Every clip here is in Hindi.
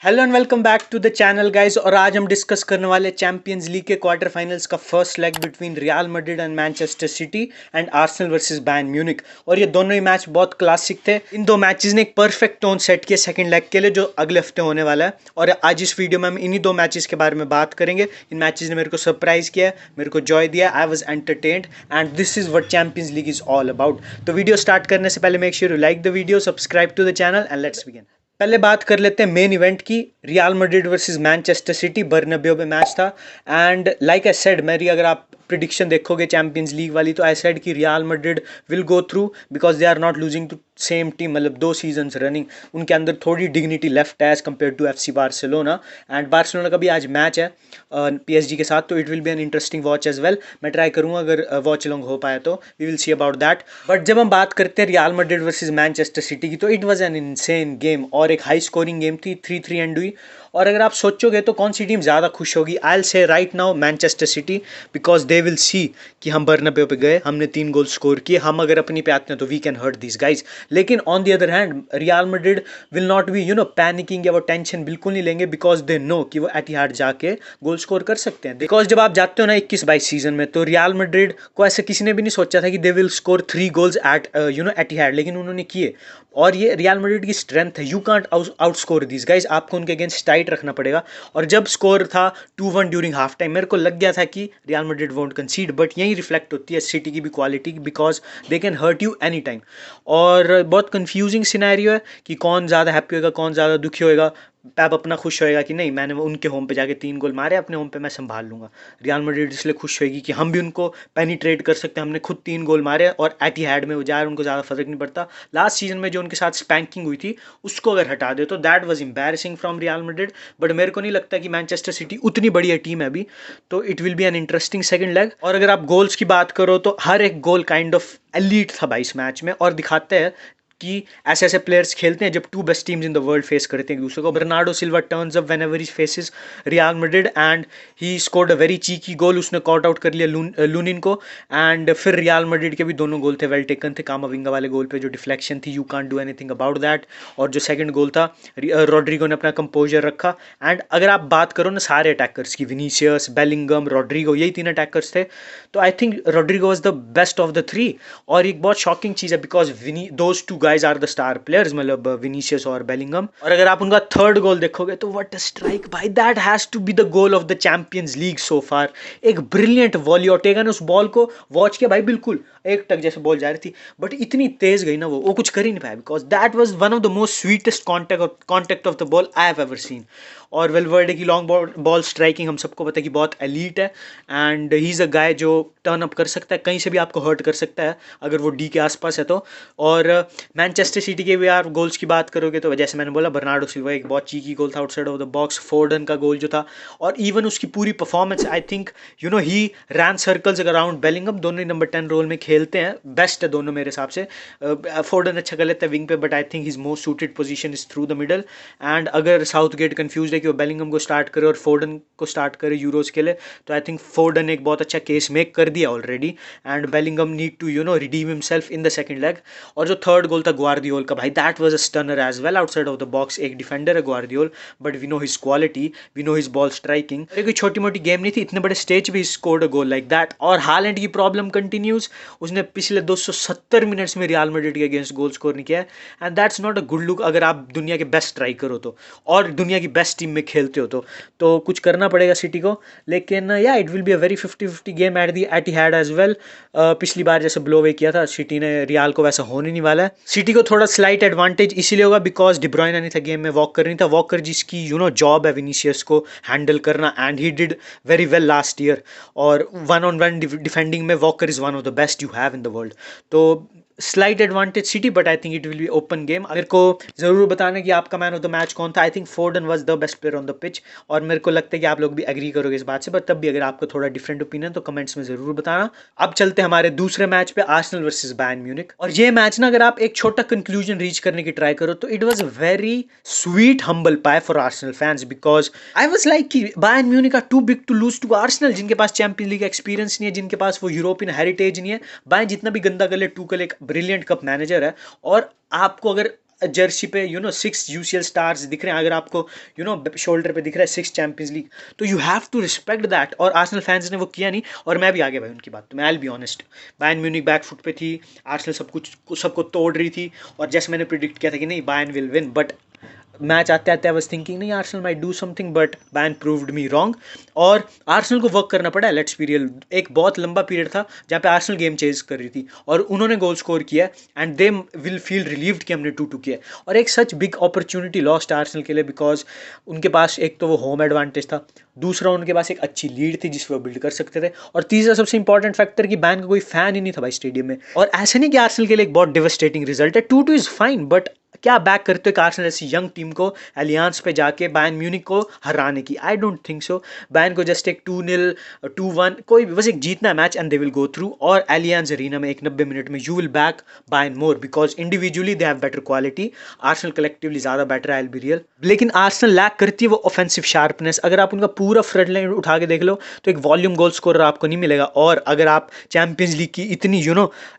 Hello and welcome back to the channel guys. और आज हम डिस्कस करने वाले चैंपियंस लीग के क्वार्टर फाइनल्स का first leg between Real Madrid and Manchester City and Arsenal versus Bayern Munich. और ये दोनों ही मैच बहुत क्लासिक थे। इन दो मैचेस ने एक परफेक्ट टोन सेट किया सेकंड लेग के लिए जो अगले हफ्ते होने वाला है। और आज इस वीडियो में हम इन्हीं दो मैचेस के बारे में बात करेंगे। इन मैचेस ने मेरे को सरप्राइज किया, मेरे को जॉय दिया, I was entertained and this is what Champions League is all about. तो वीडियो स्टार्ट करने से पहले make sure you like the video, subscribe to the channel and let's begin. पहले बात कर लेते हैं मेन इवेंट की। Real Madrid versus Manchester City Bernabeu में मैच था। एंड लाइक आई सेड, मेरी अगर आप प्रिडिक्शन देखोगे चैंपियंस लीग वाली, तो आई सेड कि Real Madrid will go through because they are not losing to same team. मतलब 2 सीजन्स रनिंग उनके अंदर थोड़ी डिग्निटी लेफ्ट है as compared to FC Barcelona. And Barcelona का भी आज मैच है PSG के साथ, तो it will be an interesting watch as well. मैं ट्राई करूंगा अगर वॉच लॉन्ग हो पाए तो we will see about that. But जब हम बात करते हैं Real Madrid versus Manchester city की, तो it was an insane game और एक हाई स्कोरिंग गेम थी, 3-3 एंड हुई। और अगर आप सोचोगे तो कौन सी टीम ज़्यादा खुश होगी, I will say right now Manchester city, because they will see कि हम बर्नाब्यू पे गए, हमने 3 गोल स्कोर किए, हम अगर अपनी पे आते हैं तो we can hurt this guys. लेकिन on the other hand Real Madrid will not be panicking या वो टेंशन बिल्कुल नहीं लेंगे, बिकॉज दे नो कि वो एटिहाड जाके गोल स्कोर कर सकते हैं। बिकॉज जब आप जाते हो ना 21-22 सीजन में, तो रियल मैड्रिड को ऐसे किसी ने भी नहीं सोचा था कि they will score 3 goals at Etihad, लेकिन उन्होंने किए। और ये रियल मैड्रिड की स्ट्रेंथ है, you can't out score this guys, आपको उनके अगेंस्ट टाइट रखना पड़ेगा। और जब स्कोर था 2-1 ड्यूरिंग हाफ टाइम, मेरे को लग गया था कि Real Madrid won't concede, but यही रिफ्लेक्ट होती है सिटी की भी quality, because they can hurt you any time. और बहुत कंफ्यूजिंग सिनेरियो है कि कौन ज़्यादा हैप्पी होगा, कौन ज़्यादा दुखी होएगा। पैप अपना खुश होएगा कि नहीं, मैंने उनके होम पे जाके 3 गोल मारे, अपने होम पे मैं संभाल लूंगा। रियल मैड्रिड इसलिए खुश होएगी कि हम भी उनको पेनिट्रेट कर सकते हैं, हमने खुद 3 गोल मारे और एटिहाड में वो जा रहे, उनको ज़्यादा फर्क नहीं पड़ता। लास्ट सीजन में जो उनके साथ स्पैंकिंग हुई थी उसको अगर हटा दे तो that was embarrassing from real Madrid. But मेरे को नहीं लगता कि मैनचेस्टर सिटी उतनी बढ़िया टीम है अभी, तो it will be an interesting second leg. और अगर आप गोल्स की बात करो तो हर एक गोल काइंड ऑफ एलीट था भाई इस मैच में, और दिखाते हैं कि ऐसे ऐसे प्लेयर्स खेलते हैं जब two best teams in the world face करते हैं एक दूसरे को। Bernardo Silva turns up whenever he faces Real Madrid and he scored a very cheeky goal, उसने कॉट आउट कर लिया लूनिन को। एंड फिर रियल मैड्रिड के भी दोनों गोल थे वेल टेकन थे, कामाविंगा वाले गोल पे जो डिफ्लेक्शन थी, you can't do anything about that. और जो सेकंड गोल था, रॉड्रिगो ने अपना कंपोजर रखा। एंड अगर आप बात करो ना सारे अटैकर्स की, विनीसियस, बेलिंगम, रॉड्रिगो, यही 3 अटैकर्स थे, तो I think Rodrigo was the best of the 3। और एक बहुत शॉकिंग चीज़ है because those 2 guys are the star players, मतलब विनीसियस और बेलिंगम। और अगर आप उनका थर्ड गोल देखोगे तो व्हाट अ स्ट्राइक भाई, that has to be the goal of the Champions League so far. एक ब्रिलियंट वॉली, ऑर्टेगा ने उस बॉल को वॉच किया भाई, बिल्कुल एक टक जैसे बॉल जा रही थी, बट इतनी तेज गई ना वो कुछ कर ही नहीं पाया, because that was one of the most sweetest contact of the ball I have ever seen. और वेलवर्डे की लॉन्ग बॉल स्ट्राइकिंग हम सबको पता है कि बहुत एलीट है। एंड ही इज़ अ गाय जो टर्न अप कर सकता है, कहीं से भी आपको हर्ट कर सकता है अगर वो डी के आसपास है तो। और मैनचेस्टर सिटी के भी यार गोल्स की बात करोगे तो जैसे मैंने बोला, बर्नार्डो सिल्वा एक बहुत चीकी गोल था outside of the box, Foden का गोल जो था, और इवन उसकी पूरी performance, I think he ran circles around Bellingham, दोनों ही नंबर 10 रोल में खेलते हैं, बेस्ट है दोनों मेरे हिसाब से। फोर्डन अच्छा कर लेता है विंग पे, but I think his most suited position is through the middle. And अगर साउथ गेट कन्फ्यूज है कि वो बेलिंगम को स्टार्ट करे और फोर्डन को स्टार्ट करे यूरोज के लिए, तो आई थिंक फोर्डन ने एक बहुत अच्छा केस मेक कर दिया already. And Bellingham need to redeem himself in the second leg. और जो थर्ड गोल था ग्वार्डियोल का भाई, that was a stunner as well outside of the box. एक डिफेंडर है Gvardiol, but we know his quality, we know his ball striking. कोई छोटी मोटी गेम नहीं थी, इतने बड़े स्टेज पे scored a goal like that. और हालैंड की प्रॉब्लम कंटिन्यूज, उसने पिछले 270 मिनट्स में रियल मैड्रिड के अगेंस्ट गोल स्कोर नहीं किया है। And that's not a good look अगर आप दुनिया के बेस्ट स्ट्राइकर हो तो, और दुनिया की बेस्ट टीम में खेलते हो तो कुछ करना पड़ेगा सिटी को। लेकिन yeah it will be a very 50-50 game at the Etihad as well. पिछली बार जैसे ब्लो अवे किया था सिटी ने रियल को, वैसा होने नहीं वाला है। सिटी को थोड़ा स्लाइट एडवांटेज इसीलिए होगा बिकॉज डिब्रॉयना नहीं था गेम में, वॉकर नहीं था, वॉकर जिसकी जॉब है विनीसियस को हैंडल करना, and he did very well last year. और 1-on-1 डिफेंडिंग में Walker is one of the best you have in the world. तो slight advantage city, but I think it will be open game. अगर को जरूर बताना कि आपका मैन ऑफ द मैच कौन था, I think फोर्डन was the best player on the pitch. और मेरे को लगता है कि आप लोग भी एग्री करोगे इस बात से, बट तब भी अगर आपको थोड़ा डिफरेंट ओपिनियन तो कमेंट्स में जरूर बताना। अब चलते हैं हमारे दूसरे मैच पे, आर्सेनल वर्सेस बायर्न म्यूनिक। और ये मैच ना अगर आप एक छोटा कंक्लूजन रीच करने की ट्राई करो तो it was a very sweet humble pie for Arsenal fans, because I was like कि Bayern Munich are too big to lose to Arsenal, जिनके पास चैंपियंस लीग एक्सपीरियंस नहीं है, जिनके पास वो यूरोपियन हेरिटेज नहीं है। बायर्न जितना भी गंदा कर ले, टूकल एक ब्रिलियंट कप मैनेजर है, और आपको अगर जर्सी पे 6 यूसीएल स्टार्स दिख रहे हैं, अगर आपको शोल्डर पे दिख रहा है 6 चैंपियंस लीग, तो you have to respect that. और आर्सेनल फैंस ने वो किया नहीं, और मैं भी आ गया भाई उनकी बात, तो मैं I will be honest. Bayern Munich back foot पे थी, आर्सेनल सबको तोड़ रही थी, और जैसे मैंने प्रिडिक्ट किया था कि नहीं Bayern will win, but match आते आते आई वाज थिंकिंग नहीं Arsenal might do something, but Bayern proved me wrong. और आर्सेनल को वर्क करना पड़ा, लेट्स बी रियल। एक बहुत लंबा पीरियड था जहाँ पे आर्सेनल गेम चेंज कर रही थी, और उन्होंने गोल स्कोर किया, and they will feel relieved कि हमने 2-2 किया। और एक such big opportunity lost Arsenal के लिए, बिकॉज उनके पास एक तो वो होम एडवांटेज था, दूसरा उनके पास एक अच्छी लीड थी जिस पर वो बिल्ड कर सकते थे, और तीसरा सबसे इंपॉर्टेंट फैक्टर कि बैन का कोई फैन ही नहीं था भाई स्टेडियम में। और ऐसा नहीं कि आर्सेनल के लिए एक बहुत डिवास्टेटिंग रिजल्ट है, 2-2 इज फाइन, बट क्या बैक करते हो आर्सेनल ऐसी यंग टीम को एलियांस पे जाके बायर्न म्यूनिख को हराने की? I don't think so. Bayern को जस्ट एक 2-0 2-1 कोई बस एक जीतना है match, and they will go through. और एलियांस अरीना में एक 90 मिनट में you will back Bayern more, because individually they have better quality, Arsenal collectively ज़्यादा बेटर है, आई विल बी रियल। लेकिन आर्सेनल लैक करती है वो ऑफेंसिव शार्पनेस। अगर आप उनका पूरा फ्रंट लाइन उठा के देख लो तो एक वॉल्यूम गोल स्कोरर आपको नहीं मिलेगा। और अगर आप चैंपियंस लीग की इतनी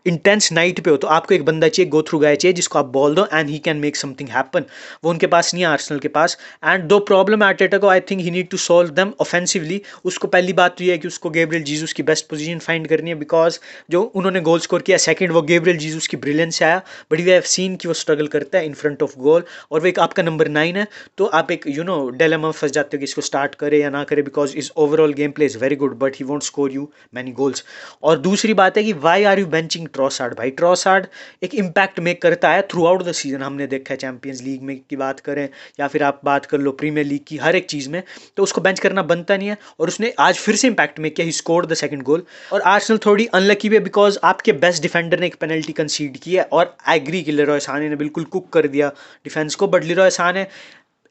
इंटेंस नाइट पे हो, तो आपको एक बंदा चाहिए, गो थ्रू गाय चाहिए, जिसको आप बॉल दो and he can make something happen. वो उनके पास नहीं है आर्सेनल के पास। एंड दो प्रॉब्लम आर्टेटा को, I think he need to solve them offensively. उसको पहली बात तो ये है कि उसको गैब्रियल जीसस की बेस्ट पोजीशन फाइंड करनी है, बिकॉज जो उन्होंने गोल स्कोर किया सेकंड, वो गैब्रियल जीसस की ब्रिलियंस से आया, बट वी हैव सीन कि वो स्ट्रगल करता है इन फ्रंट ऑफ गोल, और वो एक आपका नंबर 9 है, तो आप एक डिलेमा फंस जाते हो कि इसको स्टार्ट करे या ना करे, because is overall game play is very good, but he won't score you many goals. और दूसरी बात है कि why are you benching Trossard? भाई ट्रॉसार्ड एक इम्पैक्ट मेक करता है थ्रू आउट द सीजन, हमने देखा है चैंपियंस लीग में की बात करें, या फिर आप बात कर लो प्रीमियर लीग की, हर एक चीज़ में, तो उसको बेंच करना बनता नहीं है। और उसने आज फिर से इम्पैक्ट मेक किया, he scored the second goal. और आर्सेनल थोड़ी अनलकी भी है, बिकॉज आपके बेस्ट डिफेंडर ने एक पेनल्टी कंसीड की है, और आई एग्री कि लेरॉय साने ने बिल्कुल कुक कर दिया डिफेंस को, but Leroy Sane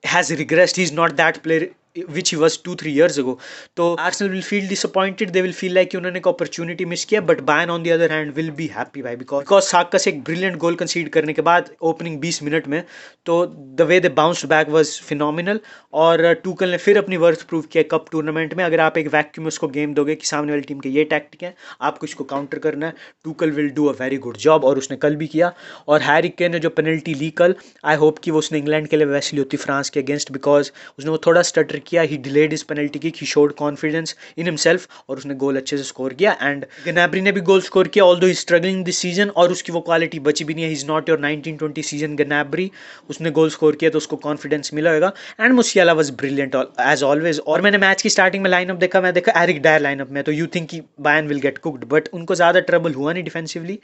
has regressed. He's not that player which he was 2-3 years ago. तो Arsenal will feel disappointed. They will feel like कि उन्होंने एक opportunity miss किया, but Bayern on the other hand will be happy भाई, because साका से एक brilliant goal concede करने के बाद opening 20 मिनट में, तो the way they bounced back was phenomenal। और टूकल ने फिर अपनी वर्थ प्रूव किया कप टूर्नामेंट में। अगर आप एक वैक्यूम में उसको गेम दोगे कि सामने वाली टीम के ये टैक्टिक है, आपको इसको काउंटर करना है, Tuchel will do a very good job, और उसने कल भी किया। और हैरी केन ने जो पेनल्टी ली कल, आई होप कि वो उसने इंग्लैंड के लिए वैसी ली होती फ्रांस के अगेंस्ट, बिकॉज उसने वो थोड़ा स्टटर किया, ही डिलेड इस penalty kick, he showed confidence in himself, और उसने गोल अच्छे से स्कोर किया। एंड गनाब्री ने भी गोल स्कोर किया, although he struggling this season, और उसकी वो क्वालिटी बची भी नहीं है, he is not your 1920 season Gnabry. उसने गोल स्कोर किया तो उसको कॉन्फिडेंस मिला होगा। And Musiala was brilliant as always. और मैंने मैच की स्टार्टिंग में लाइनअप देखा, मैं देखा एरिक डायर लाइनअप में, तो यू थिंक कि Bayern will get cooked, but उनको ज़्यादा ट्रबल हुआ नहीं डिफेंसिवली।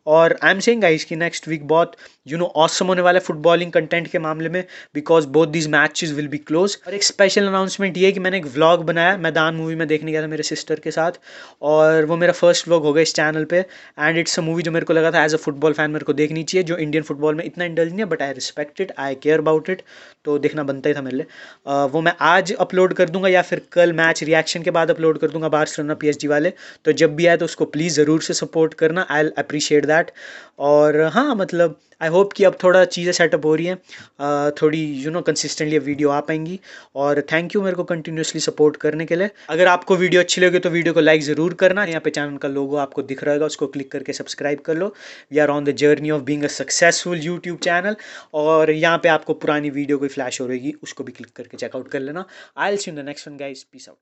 और आई एम सेइंग गाइस कि नेक्स्ट वीक बहुत ऑसम होने वाला है फुटबॉलिंग कंटेंट के मामले में, because both these matches will be close. और एक स्पेशल अनाउंसमेंट ये है कि मैंने एक व्लॉग बनाया, मैदान मूवी में देखने गया था मेरे सिस्टर के साथ, और वो मेरा फर्स्ट व्लॉग होगा इस चैनल पे। एंड इट्स अ मूवी जो मेरे को लगा था एज अ फुटबॉल फैन मेरे को देखनी चाहिए, जो इंडियन फुटबॉल में इतना इंडल्ज नहीं है, but I respect it, I care about it, तो देखना बनता ही था मेरे लिए। वो मैं आज अपलोड कर दूंगा, या फिर कल मैच रिएक्शन के बाद अपलोड कर दूंगा, बार्सिलोना पीएसजी वाले। तो जब भी आए तो उसको प्लीज़ ज़रूर से सपोर्ट करना, आई अप्रिशिएट दैट। और हाँ मतलब आई होप कि अब थोड़ा चीज़ें सेटअप हो रही हैं, थोड़ी कंसिस्टेंटली वीडियो आ पाएंगी। और थैंक यू मेरे को कंटिन्यूसली सपोर्ट करने के लिए। अगर आपको वीडियो अच्छी लगे तो वीडियो को लाइक ज़रूर करना। यहाँ पे चैनल का लोगो आपको दिख रहा होगा, उसको क्लिक करके सब्सक्राइब कर लो। We are on the journey of being a successful YouTube channel. और यहाँ पे आपको पुरानी वीडियो कोई फ्लैश हो रहेगी, उसको भी क्लिक करके चेकआउट कर लेना। I will see you in the next one guys, peace out.